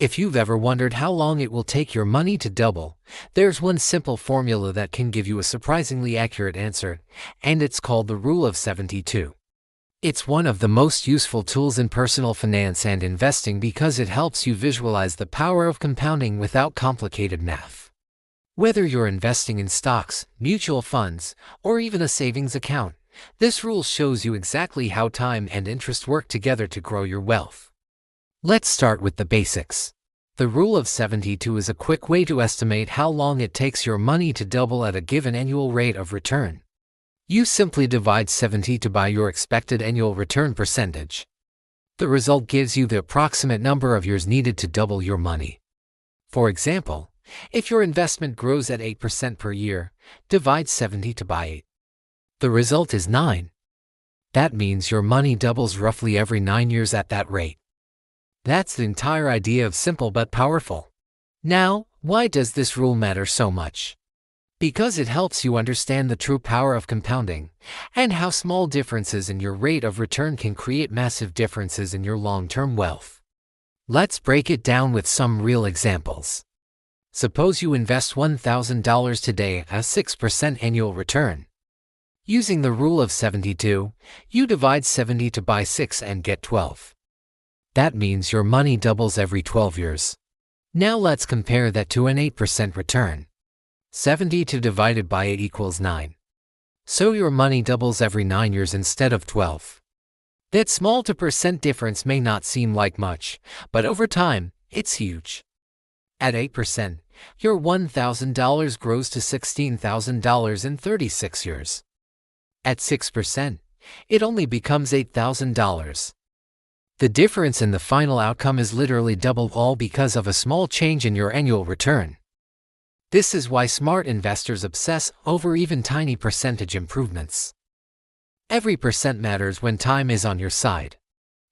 If you've ever wondered how long it will take your money to double, there's one simple formula that can give you a surprisingly accurate answer, and it's called the Rule of 72. It's one of the most useful tools in personal finance and investing because it helps you visualize the power of compounding without complicated math. Whether you're investing in stocks, mutual funds, or even a savings account, this rule shows you exactly how time and interest work together to grow your wealth. Let's start with the basics. The Rule of 72 is a quick way to estimate how long it takes your money to double at a given annual rate of return. You simply divide 70 by your expected annual return percentage. The result gives you the approximate number of years needed to double your money. For example, if your investment grows at 8% per year, divide 70 by 8. The result is 9. That means your money doubles roughly every 9 years at that rate. That's the entire idea of simple but powerful. Now, why does this rule matter so much? Because it helps you understand the true power of compounding, and how small differences in your rate of return can create massive differences in your long-term wealth. Let's break it down with some real examples. Suppose you invest $1,000 today at a 6% annual return. Using the Rule of 72, you divide 70 by 6 and get 12. That means your money doubles every 12 years. Now let's compare that to an 8% return. 72 divided by 8 equals 9. So your money doubles every 9 years instead of 12. That small to percent difference may not seem like much, but over time, it's huge. At 8%, your $1,000 grows to $16,000 in 36 years. At 6%, it only becomes $8,000. The difference in the final outcome is literally double, all because of a small change in your annual return. This is why smart investors obsess over even tiny percentage improvements. Every percent matters when time is on your side.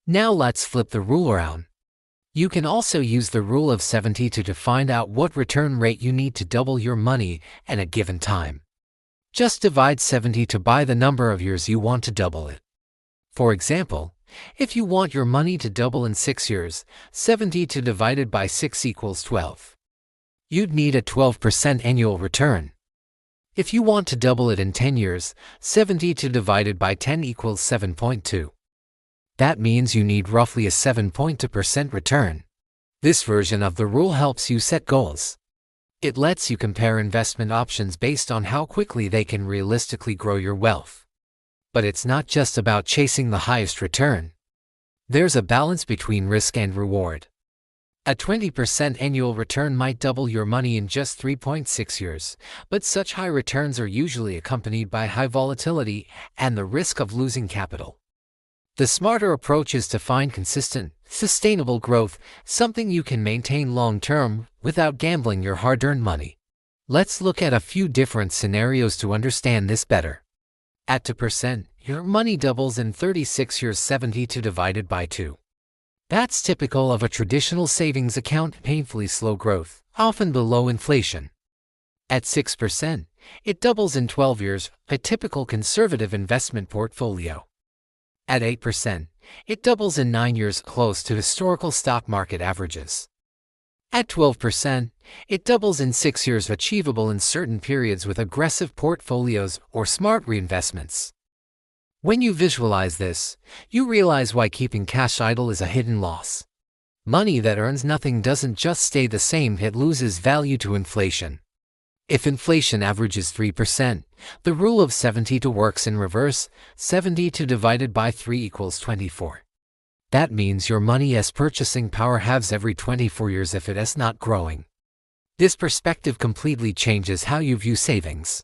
Now let's flip the rule around. You can also use the Rule of 72 to find out what return rate you need to double your money at a given time. Just divide 70 by the number of years you want to double it. For example, if you want your money to double in 6 years, 72 divided by 6 equals 12. You'd need a 12% annual return. If you want to double it in 10 years, 72 divided by 10 equals 7.2. That means you need roughly a 7.2% return. This version of the rule helps you set goals. It lets you compare investment options based on how quickly they can realistically grow your wealth. But it's not just about chasing the highest return. There's a balance between risk and reward. A 20% annual return might double your money in just 3.6 years, but such high returns are usually accompanied by high volatility and the risk of losing capital. The smarter approach is to find consistent, sustainable growth, something you can maintain long-term without gambling your hard-earned money. Let's look at a few different scenarios to understand this better. At 2%, your money doubles in 36 years, 72 divided by 2. That's typical of a traditional savings account, painfully slow growth, often below inflation. At 6%, it doubles in 12 years, a typical conservative investment portfolio. At 8%, it doubles in 9 years, close to historical stock market averages. At 12%, it doubles in 6 years, achievable in certain periods with aggressive portfolios or smart reinvestments. When you visualize this, you realize why keeping cash idle is a hidden loss. Money that earns nothing doesn't just stay the same, it loses value to inflation. If inflation averages 3%, the Rule of 72 works in reverse. 72 divided by 3 equals 24. That means your money's purchasing power halves every 24 years if it is not growing. This perspective completely changes how you view savings.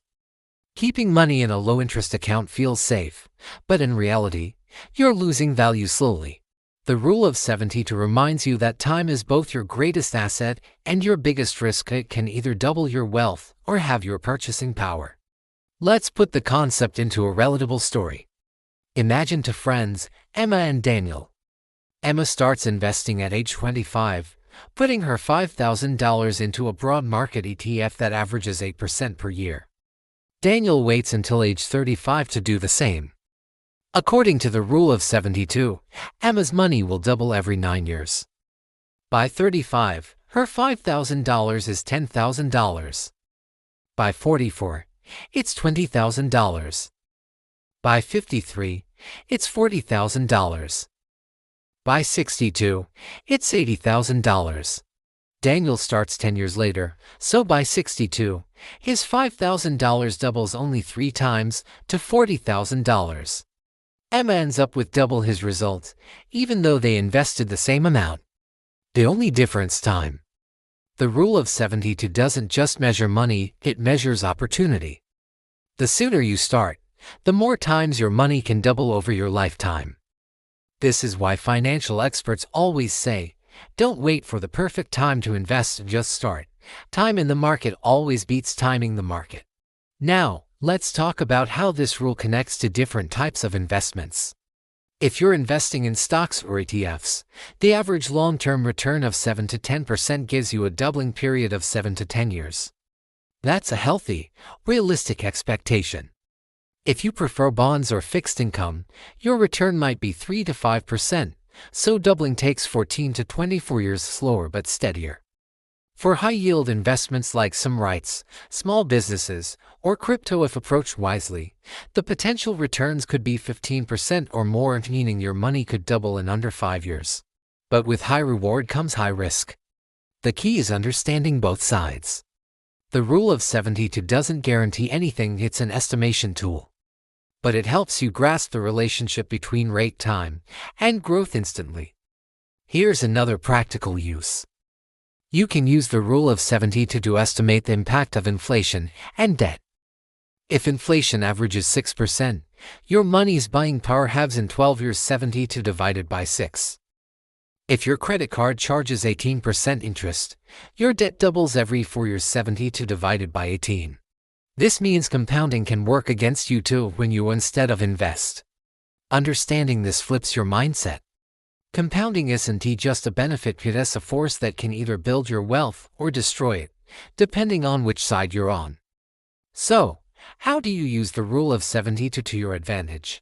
Keeping money in a low-interest account feels safe, but in reality, you're losing value slowly. The Rule of 72 reminds you that time is both your greatest asset and your biggest risk. It can either double your wealth or have your purchasing power. Let's put the concept into a relatable story. Imagine two friends, Emma and Daniel. Emma starts investing at age 25, putting her $5,000 into a broad market ETF that averages 8% per year. Daniel waits until age 35 to do the same. According to the Rule of 72, Emma's money will double every 9 years. By 35, her $5,000 is $10,000. By 44, it's $20,000. By 53, it's $40,000. By 62, it's $80,000. Daniel starts 10 years later, so by 62, his $5,000 doubles only 3 times to $40,000. Emma ends up with double his result, even though they invested the same amount. The only difference: time. The rule of 72 doesn't just measure money, it measures opportunity. The sooner you start, the more times your money can double over your lifetime. This is why financial experts always say, don't wait for the perfect time to invest, just start. Time in the market always beats timing the market. Now, let's talk about how this rule connects to different types of investments. If you're investing in stocks or ETFs, the average long-term return of 7 to 10% gives you a doubling period of 7 to 10 years. That's a healthy, realistic expectation. If you prefer bonds or fixed income, your return might be 3 to 5%, so doubling takes 14 to 24 years, slower but steadier. For high-yield investments like some REITs, small businesses, or crypto, if approached wisely, the potential returns could be 15% or more, meaning your money could double in under 5 years. But with high reward comes high risk. The key is understanding both sides. The rule of 72 doesn't guarantee anything, it's an estimation tool. But it helps you grasp the relationship between rate, time, and growth instantly. Here's another practical use. You can use the rule of 72 to estimate the impact of inflation and debt. If inflation averages 6%, your money's buying power halves in 12 years. 72 divided by 6. If your credit card charges 18% interest, your debt doubles every 4 years. 72 divided by 18. This means compounding can work against you too when you instead of invest. Understanding this flips your mindset. Compounding isn't just a benefit, it's a force that can either build your wealth or destroy it, depending on which side you're on. So, how do you use the rule of 72 to your advantage?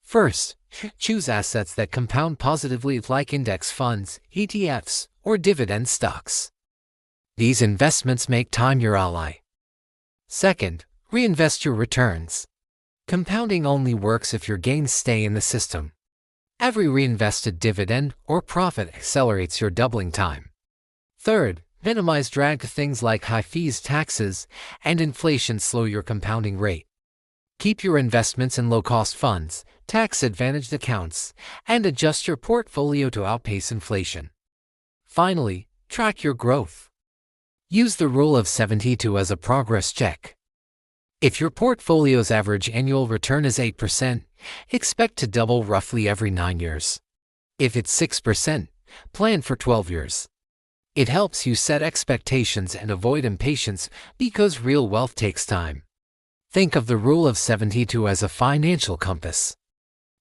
First, choose assets that compound positively, like index funds, ETFs, or dividend stocks. These investments make time your ally. Second, reinvest your returns. Compounding only works if your gains stay in the system. Every reinvested dividend or profit accelerates your doubling time. Third, minimize drag. Things like high fees, taxes, and inflation slow your compounding rate. Keep your investments in low-cost funds, tax-advantaged accounts, and adjust your portfolio to outpace inflation. Finally, track your growth. Use the rule of 72 as a progress check. If your portfolio's average annual return is 8%, expect to double roughly every 9 years. If it's 6%, plan for 12 years. It helps you set expectations and avoid impatience because real wealth takes time. Think of the rule of 72 as a financial compass.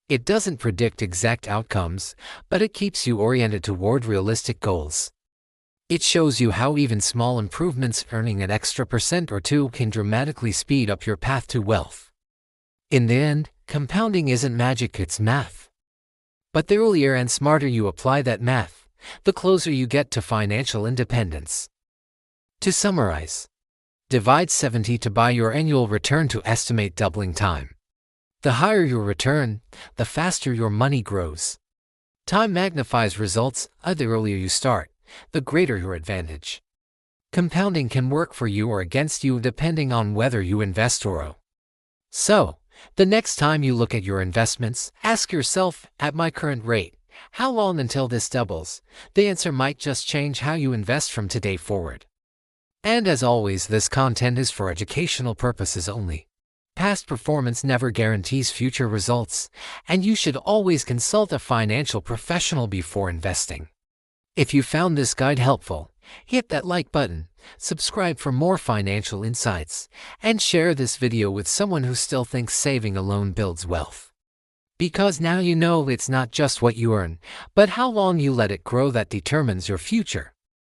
It doesn't predict exact outcomes, but it keeps you oriented toward realistic goals. It shows you how even small improvements, earning an extra % or 2, can dramatically speed up your path to wealth. In the end, compounding isn't magic, it's math. But the earlier and smarter you apply that math, the closer you get to financial independence. To summarize, divide 70 to buy your annual return to estimate doubling time. The higher your return, the faster your money grows. Time magnifies results, the earlier you start, the greater your advantage. Compounding can work for you or against you depending on whether you invest or owe. So, the next time you look at your investments, ask yourself, at my current rate, how long until this doubles? The answer might just change how you invest from today forward. And as always, this content is for educational purposes only. Past performance never guarantees future results, and you should always consult a financial professional before investing. If you found this guide helpful, hit that like button, subscribe for more financial insights, and share this video with someone who still thinks saving alone builds wealth. Because now you know it's not just what you earn, but how long you let it grow that determines your future.